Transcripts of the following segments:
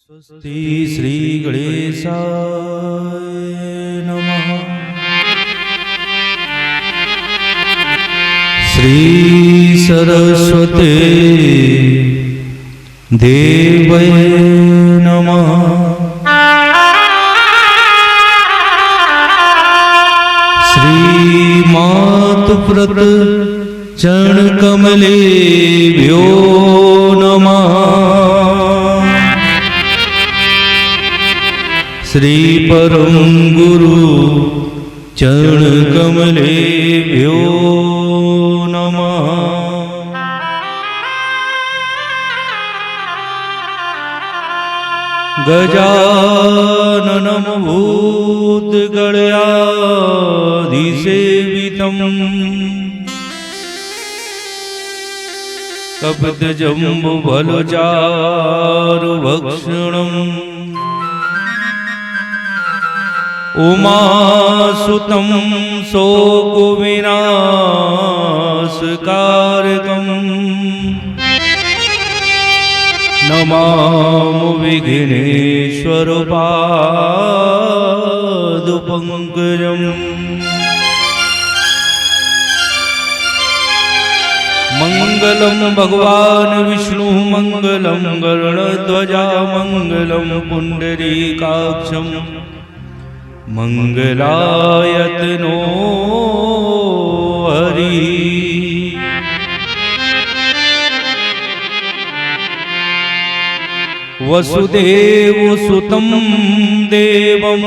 स्वस्ति श्री गणेशाय नमः। श्री सरस्वती देवै नमः। श्री मातुव्रत चरण कमलेभ्यो नमः। श्री परम गुरु चरण कमलेभ्यो नमः। गजाननं भूतगणाधिसेवितं कपितजम्बुफलचारुभक्षणम् उमासुतं शोकविनाशकारकम् नमामि विघ्नेश्वरपादपङ्कजम्। मङ्गलं भगवान् विष्णु मङ्गलं गरुडध्वजा मङ्गलं पुण्डरीकाक्षं मङ्गलायतनो हरि। वसुदेवसुतं देवं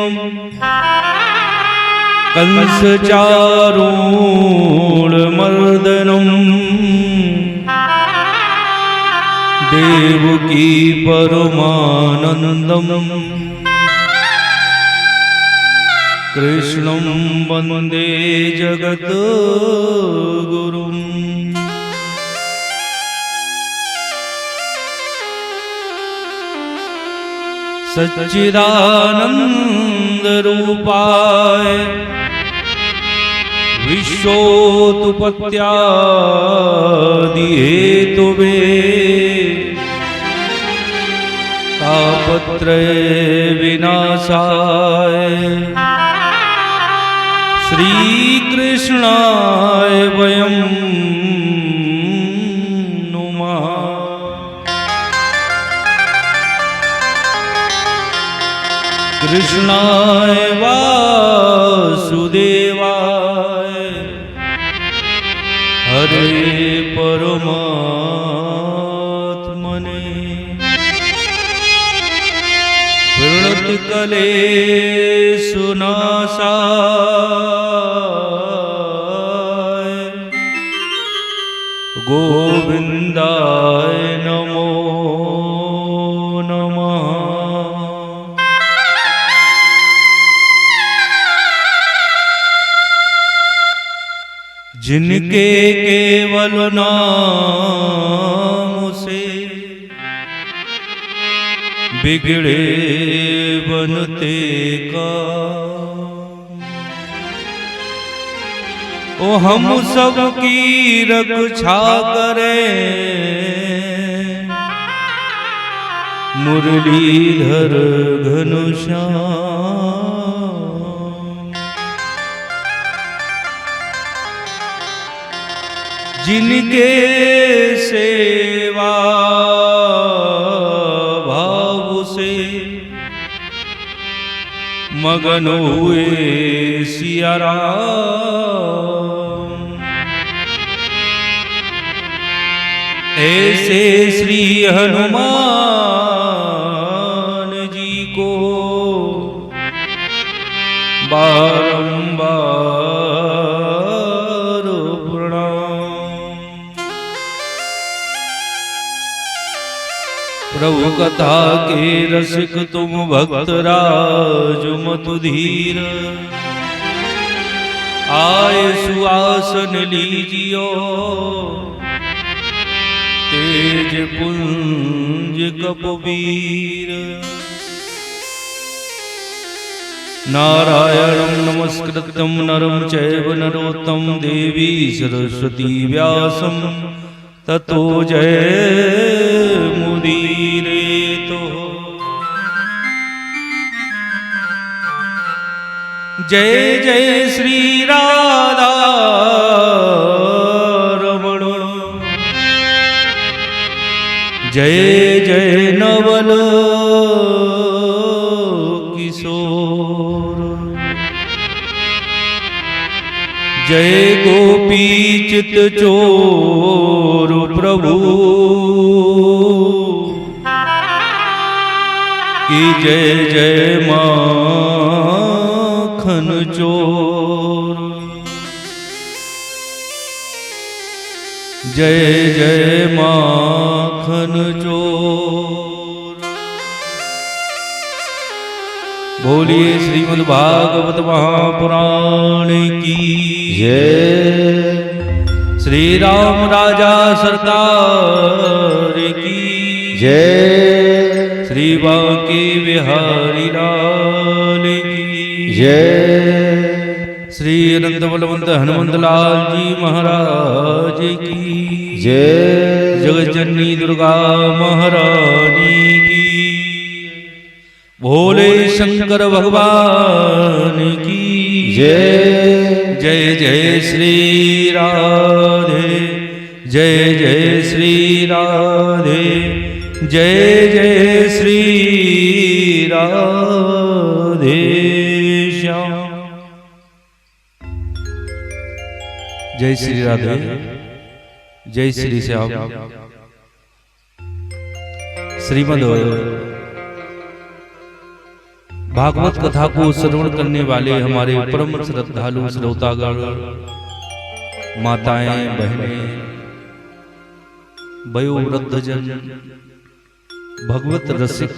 कंसचारूढमर्दनं देवकी परमानन्दं कृष्णं वन्दे जगद्गुरुम्। सच्चिदानन्दरूपाय विश्वोत्पत्त्यादिहेतुवे तापत्रय विनाशाय श्रीकृष्णाय वयं नुमः। कृष्णाय वासुदेवाय हरे परमात्मने प्रणतकलेषु नाशाय गोविन्दाय नमो नमः। जिनके केवल नाम से बिगड़े बनते का ओ हम सब की रक्षा करे मुरलीधर घनश्याम। जिनके सेवा भाव से मगन हुए सिया राम ऐसे श्री हनुमान जी को बारंबार प्रणाम। प्रभु कथा के रसिक तुम भक्त राज मत धीर आए सुआसन लीजियो तेज पुंज कपवीर। नारायणं नमस्कृतं नरं चैव नरोत्तमं देवी सरस्वती व्यासं ततो जय मुदीरे तो जय जय श्री राधा रमण, जय जय नवल किशोर, जय गोपी चित चोर प्रभु की जय जय माखन चोर, जय जय माखन चोर। बोलिए श्रीमद् भागवत महापुराण की जय, श्री राम राजा सरकार की जय, श्री बांके बिहारी लाल की जय, श्री अनंत बलवंत हनुमंत लाल जी महाराज की जय, जगत जननी दुर्गा महारानी की, भोले शंकर भगवान की जय, जय जय श्री राधे, जय जय श्री राधे, जय जय श्री राधे श्याम। जय श्री राधे, जय श्री श्याम। श्रीमद् भागवत कथा को श्रवण करने वाले हमारे परम श्रद्धालु श्रोतागण, माताएं, बहनें, वयोवृद्धजन, भगवत रसिक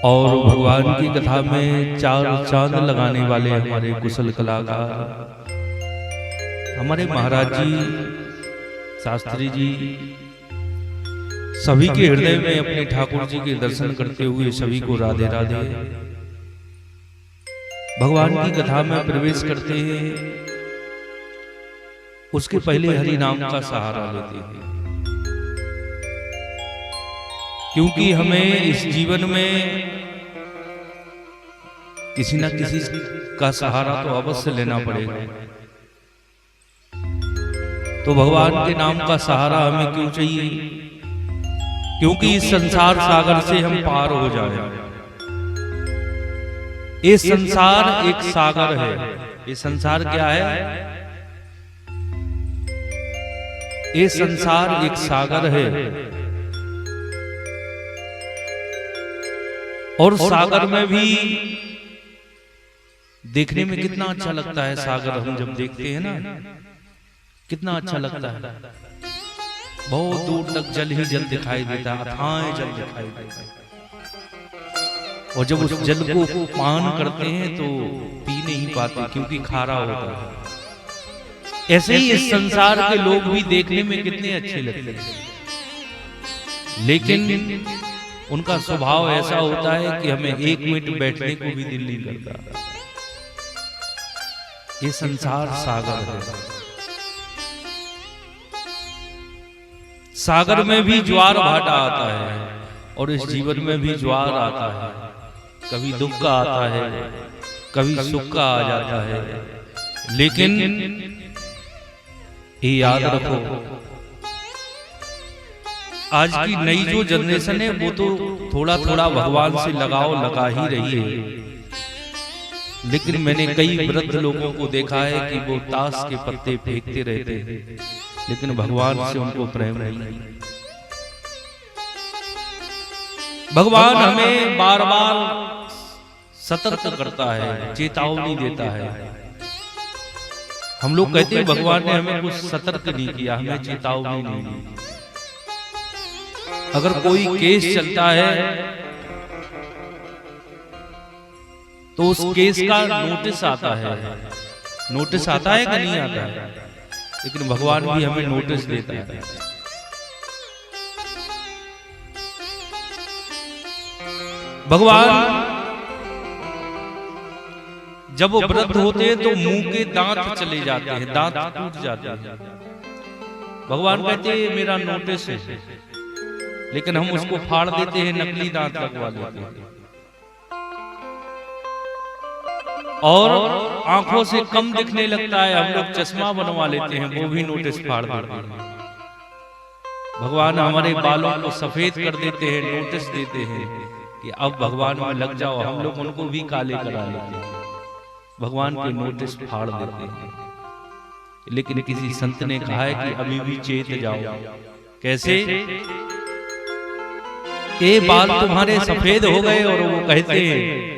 और भगवान की कथा में चार चांद लगाने वाले हमारे कुशल कलाकार, हमारे महाराज जी, शास्त्री जी, सभी के हृदय में अपने ठाकुर जी के दर्शन करते हुए सभी को राधे राधे। भगवान की कथा में प्रवेश करते हैं, उसके पहले हरि नाम का सहारा लेते हैं, क्योंकि हमें इस जीवन में किसी न किसी का सहारा तो अवश्य लेना पड़ेगा। तो भगवान के नाम का सहारा हमें क्यों चाहिए? क्योंकि इस संसार सागर से हम पार हो जाए। ये संसार एक सागर है। ये संसार क्या है? ये संसार एक सागर है, और सागर में भी देखने में कितना अच्छा लगता है। सागर हम जब देखते हैं ना, कितना अच्छा लगता है। बहुत दूर तक जल ही जल दिखाई देता है, अथाह जल दिखाई देता है। और जब उस जल को पान करते हैं तो पी नहीं पाते, क्योंकि खारा होता है। ऐसे ही इस संसार के लोग भी देखने में कितने अच्छे लगते हैं, लेकिन उनका स्वभाव ऐसा होता है कि हमें एक मिनट बैठने को भी दिल नहीं करता। ये संसार सागर है। सागर में भी ज्वार भाटा आता है, और इस जीवन में भी ज्वार आता है। कभी दुख का आता है, कभी सुख का आ जाता है, लेकिन ये याद रखो, आज की नई जो जनरेशन है वो तो थोड़ा थोड़ा भगवान से लगाव लगा ही रही है, लेकिन मैंने कई वृद्ध लोगों को देखा है कि वो ताश के पत्ते फेंकते रहते हैं, लेकिन भगवान से उनको प्रेम नहीं। भगवान हमें बार बार सतर्क करता है, चेतावनी देता है। हम लोग कहते हैं भगवान ने हमें कुछ सतर्क नहीं किया, हमें चेतावनी नहीं दी। अगर कोई केस चलता है तो उस केस का नोटिस आता है। नोटिस आता है कि नहीं आता है? लेकिन भगवान भी हमें नोटिस देता है। भगवान जब वो वृद्ध होते हैं तो मुंह के दांत चले जाते हैं, दांत टूट जाते हैं। भगवान कहते हैं मेरा नोटिस है, लेकिन हम उसको फाड़ देते हैं, नकली दांत लगवा लेते हैं। और आंखों से कम दिखने लगता है, हम लोग चश्मा बनवा लेते हैं, वो भी नोटिस फाड़ देते हैं। भगवान हमारे बालों को सफेद कर देते हैं, नोटिस देते हैं कि अब भगवान में लग जाओ, हम लोग उनको भी काले करा लेते हैं, भगवान के नोटिस फाड़ देते हैं। लेकिन किसी संत ने कहा है कि अभी भी चेत जाओ। कैसे? ये बाल तुम्हारे सफेद हो गए और वो कहते हैं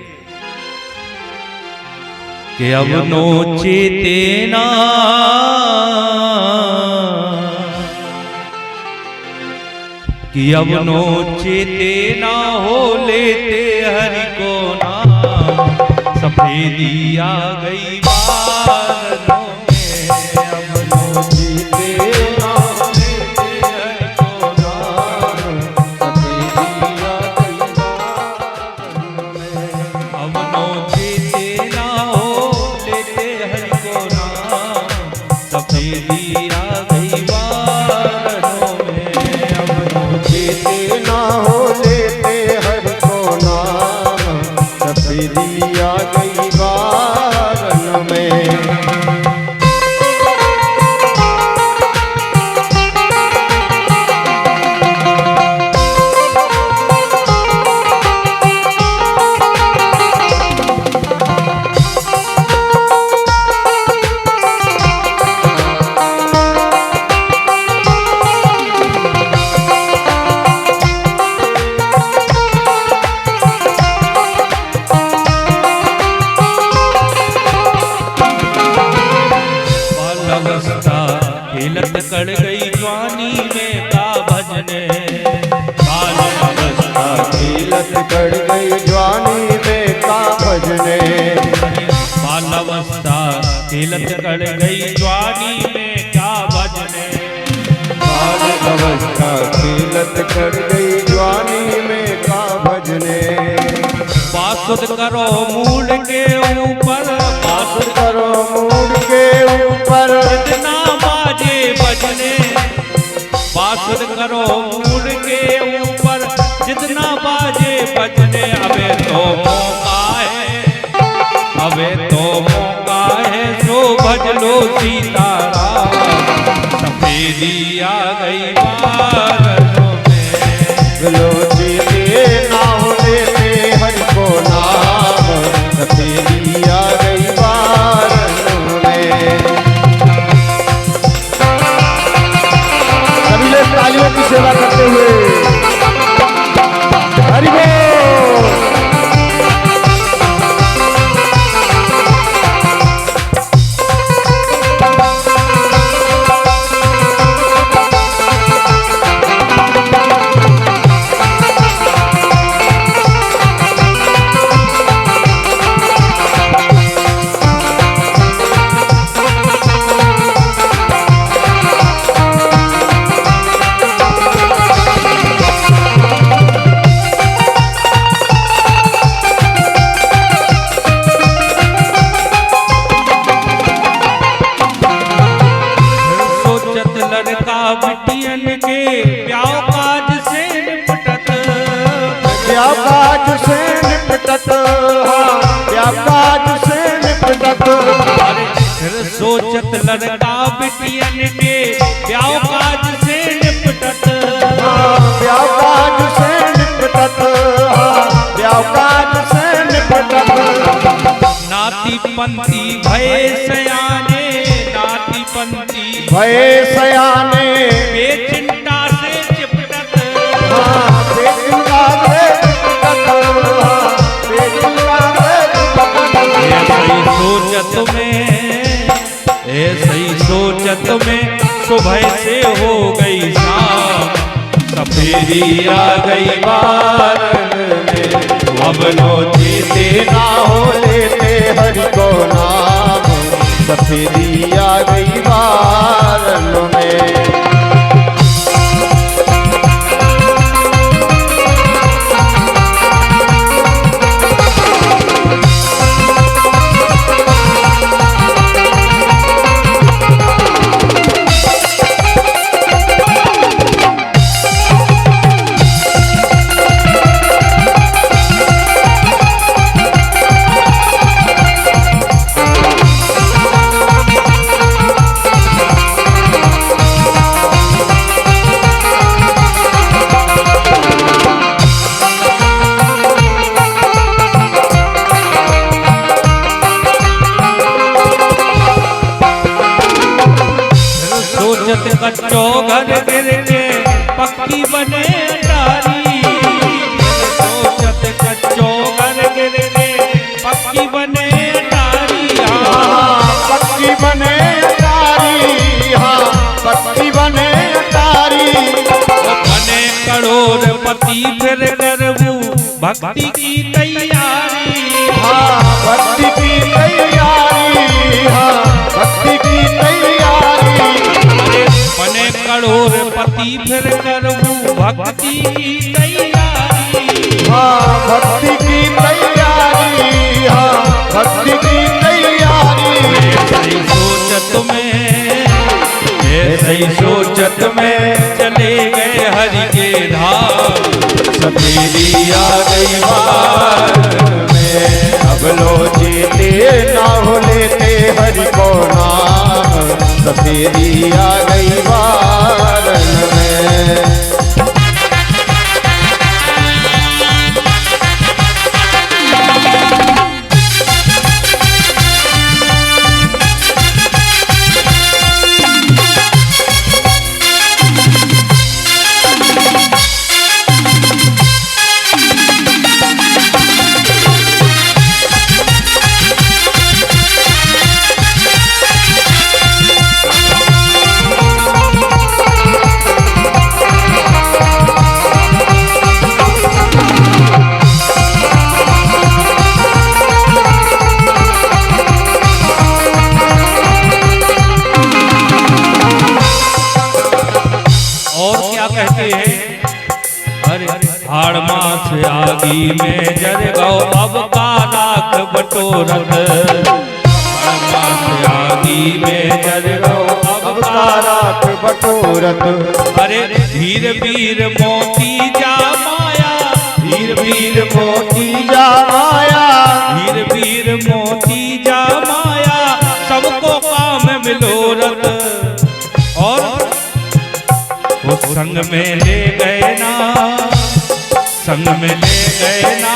कि अब नो चेतेना, कि अब नो चेतेना हो लेते हरि को नाम, सफेदी आ गई बालों में, अब नो चेतेना लेते हरि को नाम, सफेदी आ गई बालों में, अब नो चेतेना हो लेते हरि को नाम, सफेदी आ गई बालों में, अब नो चेतना हो लेते हरि को नाम, सफेदी आ गई बारन में। खेलत कड़ गई जवानी में का भजने, बाल अवस्था खेलत कड़ गई जवानी में का भजने, बाल अवस्था खेलत कड़ गई जवानी में का भजने, बाल अवस्था खेलत कड़ गई जवानी में का भजने। बासुद करो मूड के ऊपर, बासुद करो मूड के ऊपर, जितना बाजे बजने, बासुद करो मूड के ऊपर, जितना बाजे बजने, अबे तो मौका है, अबे तो मौका है, सो भज लो सीताराम, सफेदी आ गई बालों में, लो चेते ना हो लेते हरि को नाम, सफेदी आ गई बारन में। सभी लोग तालियों की सेवा करते हुए हरि बोल। बिटियन के ब्याह काज से निपटत, ब्याह काज से निपटत, ब्याह काज से निपटत, फिर सोचत लड़का बिटियन के ब्याह काज से निपटत, ब्याह काज से निपटत, ब्याह काज से निपटत। नाती पंथी भय सयाने, नाती पंथी भय सयाने, बेचिंता से चिपटत, बेचिंता से चिपटत, बेचिंता से चिपटत। ऐसी सोचत में, ऐसी सोचत में सुबह से हो गई शाम, सफेदी आ गई बारन में, अब नो चेते ना हो लेते हरि को नाम, सफेदी आ गई बारन में। करबू भक्ति की तैयारी। हाँ भक्ति की तैयारी, हाँ भक्ति की तैयारी। बने करोड़पति फिर करबू भक्ति की तैयारी। हाँ भक्ति की तैयारी, हाँ भक्ति की तैयारी। ऐसी सोचत में, ऐसी सोचत में चले गए हरि के धाम। सफेदी आ गई बार में, अब लोचीते ना हो लेते हरि को नाम। सफेदी आ गई बार में। हाड़ मास आगी में जर गौ अब का लाख बटोरत। हाड़ मास आगी में जर गौ अब का लाख बटोरत। अरे धीर वीर मोती जा माया, धीर वीर मोती जा माया, धीर वीर मोती जा माया। सबको काम मिलोरत और वो संग में ले गए ना, संग में ले गए ना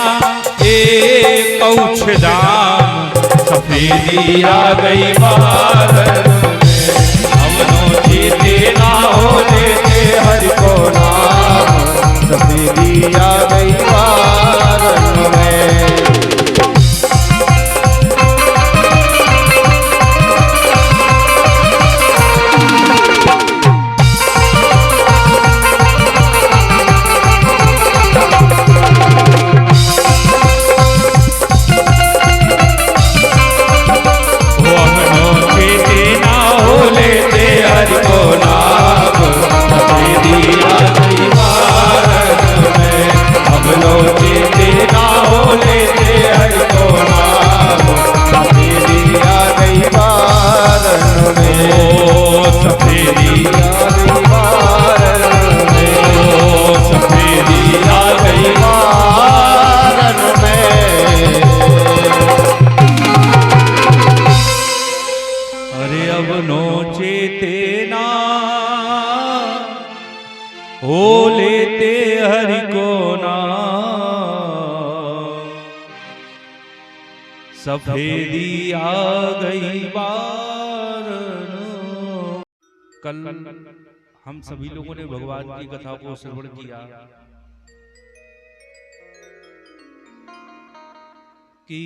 एक औछदाम। सफेदी आ गई बादल में, हमनो जीते ना हो लेते हरि को नाम। सफेदी आ गई बादल में। सफेदी आ गई बार। कल हम सभी लोगों ने भगवान की कथा को श्रवण किया कि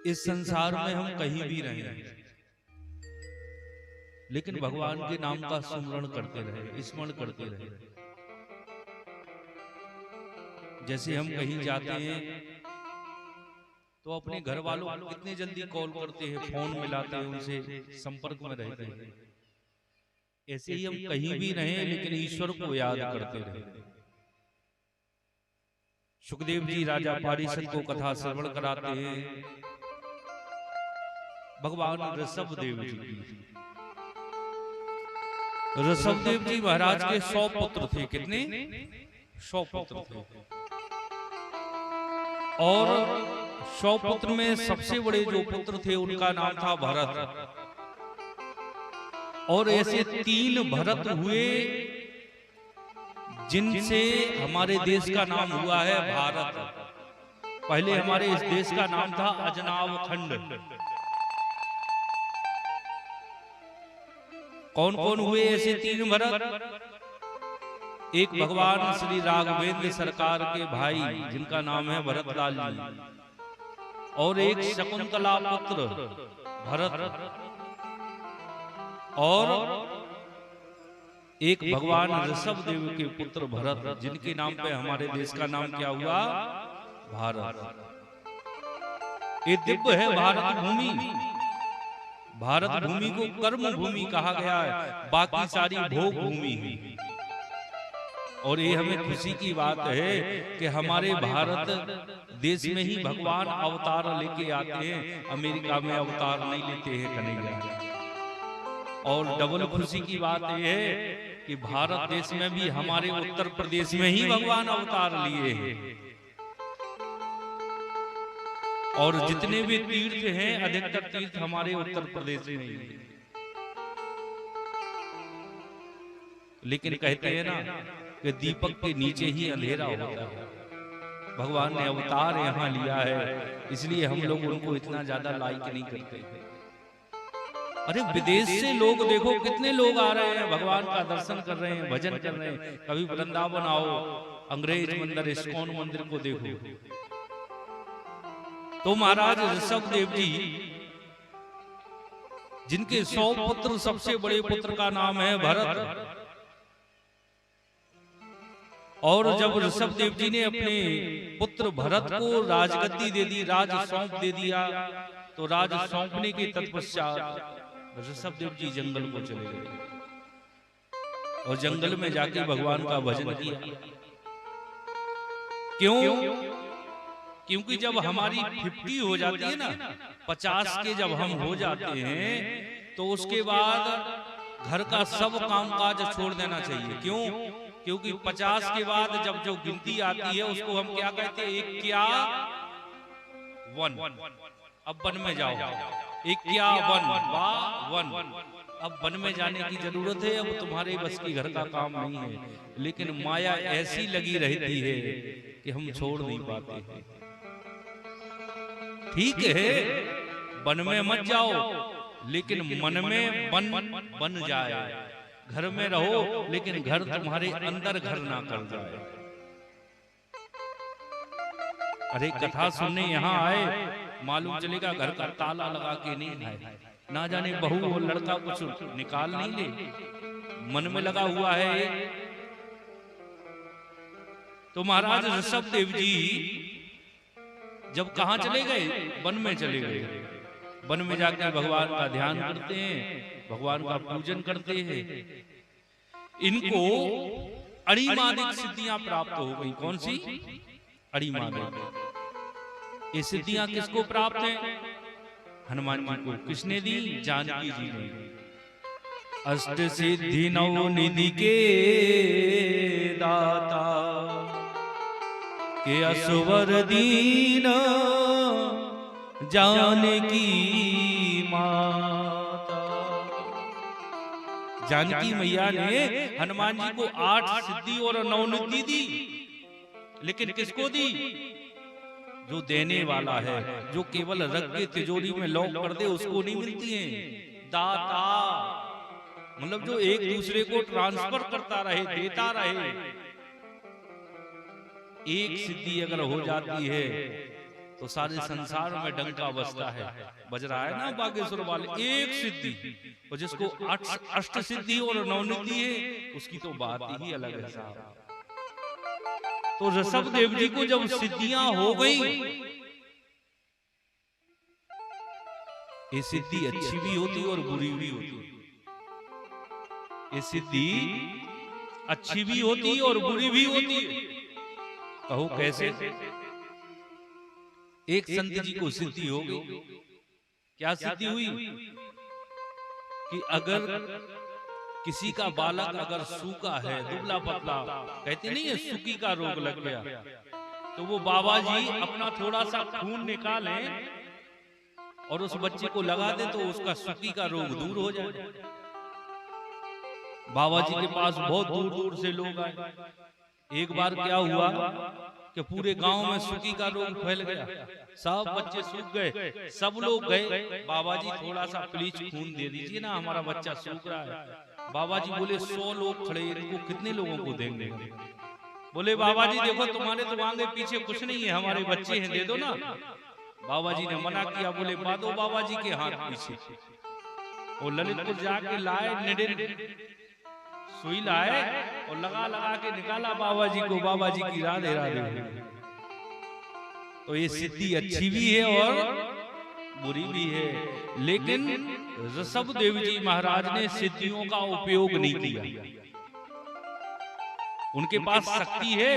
इस संसार में हम कहीं भी रहें लेकिन भगवान के नाम का स्मरण करते रहे, स्मरण करते रहे। जैसे हम कहीं जाते हैं तो अपने घर वालों को कितने जल्दी कॉल करते हैं, फोन मिलाते हैं, उनसे संपर्क में रहते हैं। ऐसे ही हम कहीं भी रहें लेकिन ईश्वर को याद करते रहे। सुखदेव जी राजा पारिषद को कथा श्रवण कराते हैं भगवान ऋषभदेव जी की। ऋषभदेव जी महाराज के 100 पुत्र थे। कितने? 100 पुत्र थे। और 100 पुत्र में सबसे बड़े जो पुत्र थे उनका नाम था भरत। और ऐसे 3 भरत हुए जिनसे हमारे देश का नाम हुआ है भारत। पहले हमारे इस देश का नाम था अजनाव खंड। कौन कौन हुए ऐसे 3 भरत? एक भगवान श्री राघवेंद्र सरकार के भाई जिनका नाम है भरतलाल जी, और एक शकुंतला पुत्र भरत, और एक भगवान ऋषभ देव के पुत्र भरत, जिनके नाम पे हमारे देश का नाम क्या हुआ? भारत। ये दिव्य है भारत भूमि। भारत भूमि को कर्म भूमि कहा गया है, बाकी सारी भोग भूमि है। और ये हमें खुशी की बात है कि हमारे भारत देश में ही भगवान अवतार लेके आते हैं, अमेरिका में अवतार नहीं लेते हैं कन्हैया। और डबल खुशी की बात यह है कि भारत देश में भी हमारे उत्तर प्रदेश में ही भगवान अवतार लिए हैं। और जितने भी तीर्थ हैं, अधिकतर तीर्थ हमारे उत्तर प्रदेश में ही हैं। लेकिन कहते हैं ना कि दीपक के नीचे ही अंधेरा होता है। भगवान ने अवतार यहाँ लिया है, इसलिए हम लोग उनको इतना ज्यादा लाइक नहीं करते। अरे विदेश से लोग देखो कितने लोग आ रहे हैं, भगवान का दर्शन कर रहे हैं, भजन कर रहे हैं। कभी वृंदावन आओ, अंग्रेज मंदिर, इस्कॉन मंदिर को देखो। तो महाराज ऋषभ देव जी, जिनके 100 पुत्र, सबसे बड़े पुत्र का नाम है भरत। और जब ऋषभ देव जी ने अपने पुत्र भरत को राजगद्दी दे दी, राज सौंप दे दिया, तो राज सौंपने के तत्पश्चात ऋषभ देव जी जंगल को चले गए और जंगल में जाके भगवान का भजन किया। क्यों? क्योंकि जब हमारी 50 हो जाती है ना, 50 के जब हम हो जाते हैं, तो उसके बाद घर का सब कामकाज छोड़ देना चाहिए। क्यों? क्योंकि 50 के बाद जब जो गिनती आती है उसको हम क्या कहते हैं? 51। अब वन में जाओ, 51 अब वन में जाने की जरूरत है। अब तुम्हारे बस की घर का काम नहीं है, लेकिन माया ऐसी लगी रहती है कि हम छोड़ नहीं पाते हैं। ठीक है, वन में मत जाओ, लेकिन मन में बन जाए। घर में रहो, लेकिन घर तुम्हारे अंदर घर ना कर जाए। अरे कथा सुनने यहाँ आए, मालूम चलेगा घर का ताला लगा के नहीं आए, ना जाने बहू और लड़का कुछ निकाल नहीं ले, मन में लगा हुआ है। तो महाराज ऋषभ देव जी जब कहाँ चले गए? वन में चले गए। वन में जाकर भगवान का ध्यान करते हैं, भगवान का पूजन करते हैं। इनको अणिमादिक सिद्धियां प्राप्त हो गई। कौन सी? अणिमादिक। ये सिद्धियां किसको प्राप्त हैं? हनुमान जी को। किसने दी? जानकी जी ने। अष्ट सिद्धि नौ निधि के दाता के असवर दीन जानकी माता। जानकी मैया ने हनुमान जी को 8 सिद्धि और 9 निधि दी, लेकिन किसको दी? जो देने वाला है, जो केवल रख के तिजोरी में लॉक कर दे, उसको नहीं मिलती है। दाता मतलब जो एक दूसरे को ट्रांसफर करता रहे, देता रहे। एक सिद्धि अगर हो जाती है तो सारे संसार में डंका बजता है। बज रहा है ना बागेश्वर वाले, एक सिद्धि। और जिसको 8 सिद्धि और 9 निधि है, उसकी तो बात ही अलग है साहब। तो ऋषभ देव जी को जब सिद्धियां हो गई, ये सिद्धि अच्छी भी होती और बुरी भी होती। ये सिद्धि अच्छी भी होती और बुरी भी होती। कहो कैसे? एक संत जी को सिद्धि हो गई। क्या सिद्धि हुई? कि अगर किसी का बालक अगर सूखा है, दुबला पतला, कहते नहीं है सूखी का रोग लग गया, तो वो बाबा जी अपना थोड़ा सा खून निकालें और उस बच्चे को लगा दे, तो उसका सूखी का रोग दूर हो जाए। बाबा जी के पास बहुत दूर दूर से लोग आए। एक बार क्या हुआ कि पूरे गांव में सूखी का रोग फैल गया, सब बच्चे सूख गए, सब लोग गए। बाबा जी थोड़ा सा प्लीज खून दे दीजिए ना, हमारा बच्चा सूख रहा है। बाबा जी बोले 100 लोग खड़े, इनको कितने लोगों को देंगे? बोले बाबा जी देखो तुम्हारे तो आगे पीछे कुछ नहीं है, हमारे बच्चे हैं, दे दो ना। बाबा जी ने मना किया, बोले बादो बाबा जी के हाथ पीछे। वो ललितपुर जाके लाए निडिन, सुई लाए और लगा लगा के निकाला बाबा जी को, बाबा जी की राधे राधे। तो ये सिद्धि अच्छी भी है और बुरी भी है, लेकिन ऋषभदेव जी महाराज ने सिद्धियों का उपयोग नहीं किया। उनके पास शक्ति है,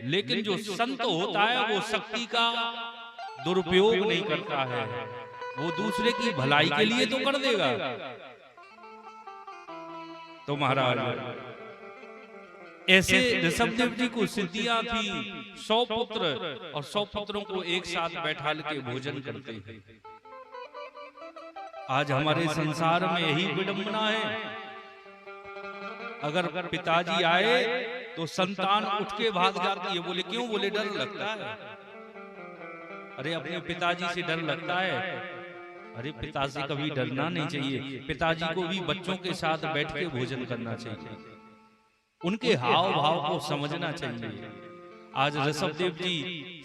लेकिन जो संत होता है वो शक्ति का दुरुपयोग नहीं करता है, वो दूसरे की भलाई के लिए तो कर देगा। तो महाराज ऐसे ऋषभदेव जी को सिद्धियां थी, 100 पुत्र, और 100 पुत्रों को एक साथ बैठा के भोजन करते हैं। आज हमारे संसार में यही विडंबना है। अगर पिताजी आए तो संतान उठ के भाग जाती है। बोले क्यों? बोले डर लगता है। अरे अपने पिताजी से डर लगता है? अरे पिता से कभी डरना नहीं चाहिए। पिताजी को भी बच्चों के साथ बैठ के भोजन करना चाहिए, उनके हाव भाव को समझना चाहिए। आज ऋषभदेव जी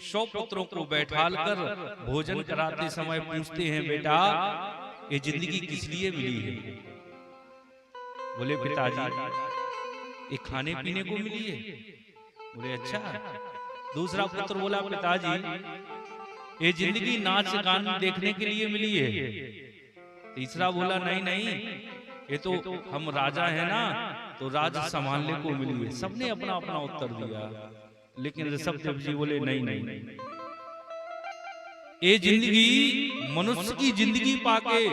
100 पुत्रों को बैठाल कर भोजन कराते समय पूछते हैं, बेटा ये जिंदगी किस लिए मिली है? बोले पिताजी ये खाने पीने को मिली है। बोले अच्छा। दूसरा पुत्र बोला, पिताजी ये जिंदगी नाच गान देखने के लिए मिली है। तीसरा बोला, नहीं नहीं, ये तो हम राजा है ना, तो राज संभालने को मिली है। सबने अपना अपना उत्तर दिया, लेकिन ऋषभदेव जी बोले नहीं नहीं, ये जिंदगी मनुष्य की जिंदगी पाके,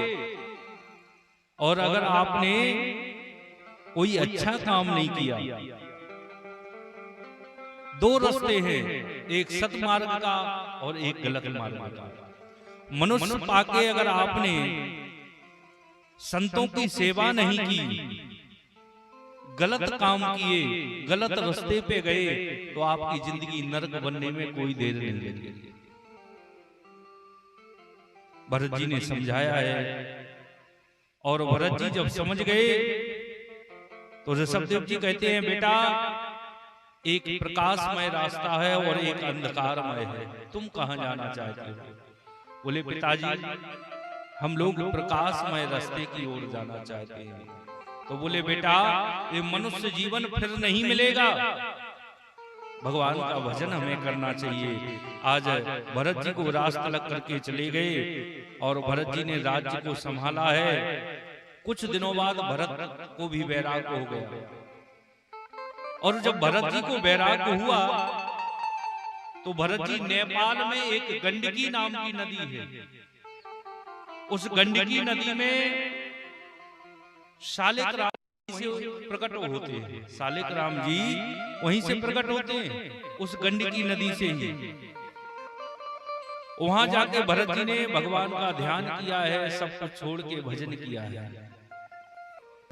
और अगर आपने कोई अच्छा काम नहीं किया, दो रास्ते हैं, एक सत्मार्ग का और एक गलत मार्ग का। मनुष्य पाके अगर आपने संतों की सेवा नहीं की, गलत काम किए, गलत रास्ते पे गए, तो आपकी जिंदगी नरक बनने में कोई देर नहीं लगेगी। भरत जी ने समझाया है, और भरत जी जब समझ गए तो ऋषभदेव जी कहते हैं, बेटा एक प्रकाशमय रास्ता है और एक अंधकारमय है, तुम कहां जाना चाहते हो? बोले पिताजी हम लोग प्रकाशमय रास्ते की ओर जाना चाहते हैं। तो बोले बेटा ये मनुष्य जीवन फिर नहीं मिलेगा, भगवान का भजन हमें करना चाहिए। आज भरत जी को राज तलक करके चले गए, और भरत जी ने राज्य को संभाला है। कुछ दिनों बाद भरत को भी वैराग्य हो गया, और जब भरत जी को वैराग्य हुआ तो भरत जी नेपाल में एक गंडकी नाम की नदी है, उस गंडकी नदी में शालिक राम से प्रकट होते हैं। शालिक राम जी वहीं से प्रकट होते हैं, उस गंडकी नदी से ही। वहां जाके भरत जी ने भगवान का ध्यान किया है, सब कुछ छोड़ के भजन किया है,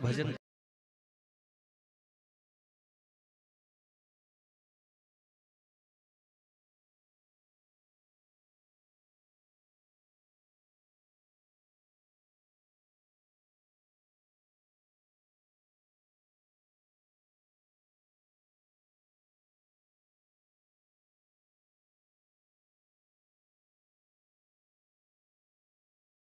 भजन